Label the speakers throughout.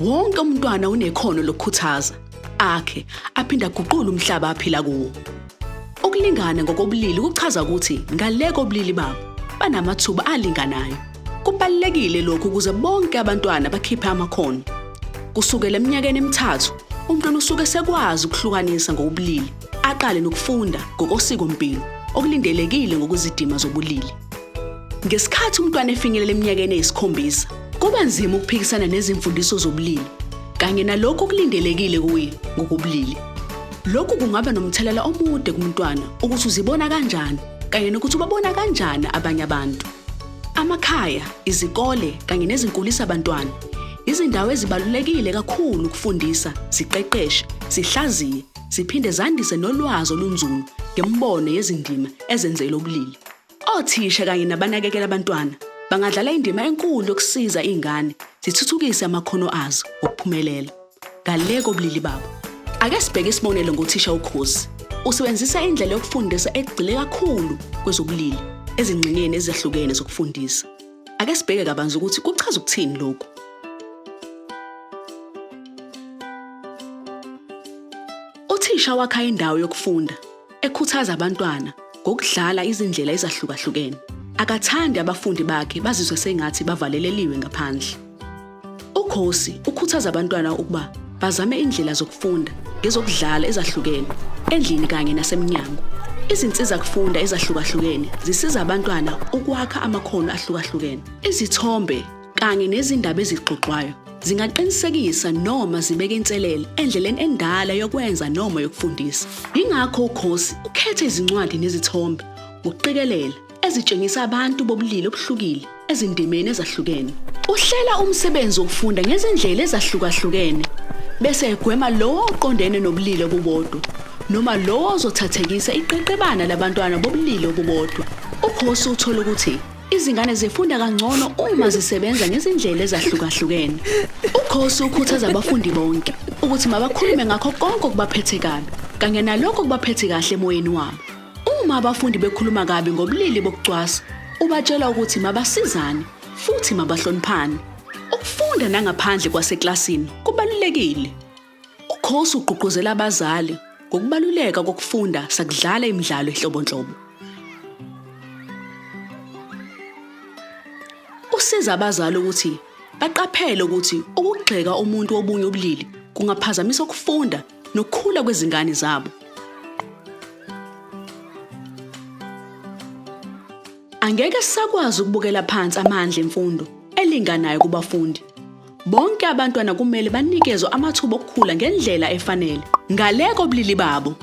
Speaker 1: wonke umntwana unekhono lokukhuthaza, akhe aphinda aguqule umhlaba aphila kuwo. Ukulingana ngokobulili kuchaza ukuthi ngale kobulili babo banamathuba alinganayo. Kubalulekile lokhu ukuze bonke abantwana bakhiphe amakhono. Kusukela eminyakeni emithathu, umntwana usuke sekwazi ukuhlukanisa ngokobulili, aqale nokufunda ngokosikompilo okulindelekile ngokuzidima zobulili. Ngesikhathi umntwana efinyelela eminyakeni eyisikhombisa, kuba nzima ukuphikisana nezimfundiso zobulili kanye nalokho okulindelekile kuye ngokobulili. Lokhu kungaba nomthelela omude kumntwana ukuthi uzibona kanjani kanye nokuthi ubabona kanjani abanye abantu. Amakhaya, izikole kanye nezinkulisa abantwana izindawo ezibalulekile kakhulu ukufundisa, ziqeqeshe, zihlaziye, ziphinde zandise nolwazi olunzulu ngembono yezindima ezenzelwe ubulili. Othisha kanye nabanakekela abantwana bangadlala indima enkulu yokusiza izingane zithuthukise amakhono azo okuphumelela ngale kobulili babo. Ake sibheke isibonelo ngothisha uKhosi. Usebenzisa indlela yokufundisa egxile kakhulu kwezobulili ezingxenyeni ezahlukene zokufundisa. Ake sibheke kabanzi ukuthi kuchaza ukuthini lokho. Uthisha wakha indawo yokufunda ekhuthaza abantwana ngokudlala izindlela ezahlukahlukene. Akathandi abafundi bakhe bazizwe sengathi bavaleleliwe ngaphandle. uKhosi ukhuthaza abantwana ukuba bazame indlela zokufunda ngezokudlala ezahlukene endlini kanye nasemnyango. Izinsiza kufunda ezahlukahlukene zisiza abantwana ukwakha amakhono ahlukahlukene. Izithombe kanye nezindaba ezixoxwayo zingaqinisekisa noma zibeke inselele endleleni endala yokwenza noma yokufundisa. Ingakho uKhosi ukhetha izincwadi nezithombe ngokuqikelela ezitshengisa abantu bobulili obuhlukile ezindimeni ezahlukene. Uhlela umsebenzi wokufunda ngezindlela ezahlukahlukene bese egwema lo oqondene nobulili obubodwa noma lo ozothathekisa iqeqebana labantwana bobulili obubodwa. uKhosi uthola ukuthi izingane zifunda kangcono uma zisebenza ngezindlela ezahlukahlukene. uKhosi ukhuthaza abafundi bonke ukuthi mabakhulume ngakho konke okubaphethe kabi kanye nalokho okubaphethe kahle emoyeni wabo. Uma abafundi bekhuluma kabi ngobulili bokucwasa, ubatshela ukuthi mabasizane futhi mabahloniphane. Ukufunda nangaphandle kwaseklasini kubalulekile. uKhosi ugqugquzela abazali ngokubaluleka kokufunda sakudlala imidlalo ehlobonhlobo. Usiza abazali ukuthi baqaphele ukuthi ukugxeka umuntu wobunye ubulili kungaphazamisa ukufunda nokukhula kwezingane zabo. Angeke sakwazi ukubukela phansi amandla emfundo elinganayo kubafundi. Bonke abantwana kumele banikezwe amathuba okukhula ngendlela efanele ngale kobulili babo.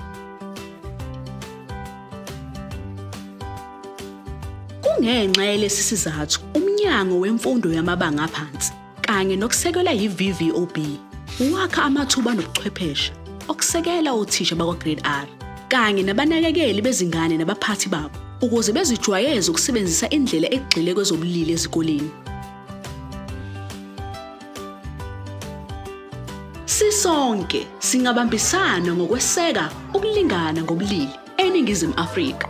Speaker 1: Kungenxa yalesi sizathu uMnyango Wemfundo Yamabanga Aphansi kanye nokusekelwa yiVVOB wakha amathuba nobuchwepheshe okusekela othisha bakwa-Grade R kanye nabanakekeli bezingane nabaphathi babo ukuze bezijwayeze ukusebenzisa indlela egxile kwezobulili ezikoleni. Sisonke singabambisana ngokweseka ukulingana ngobulili eNingizimu Afrika.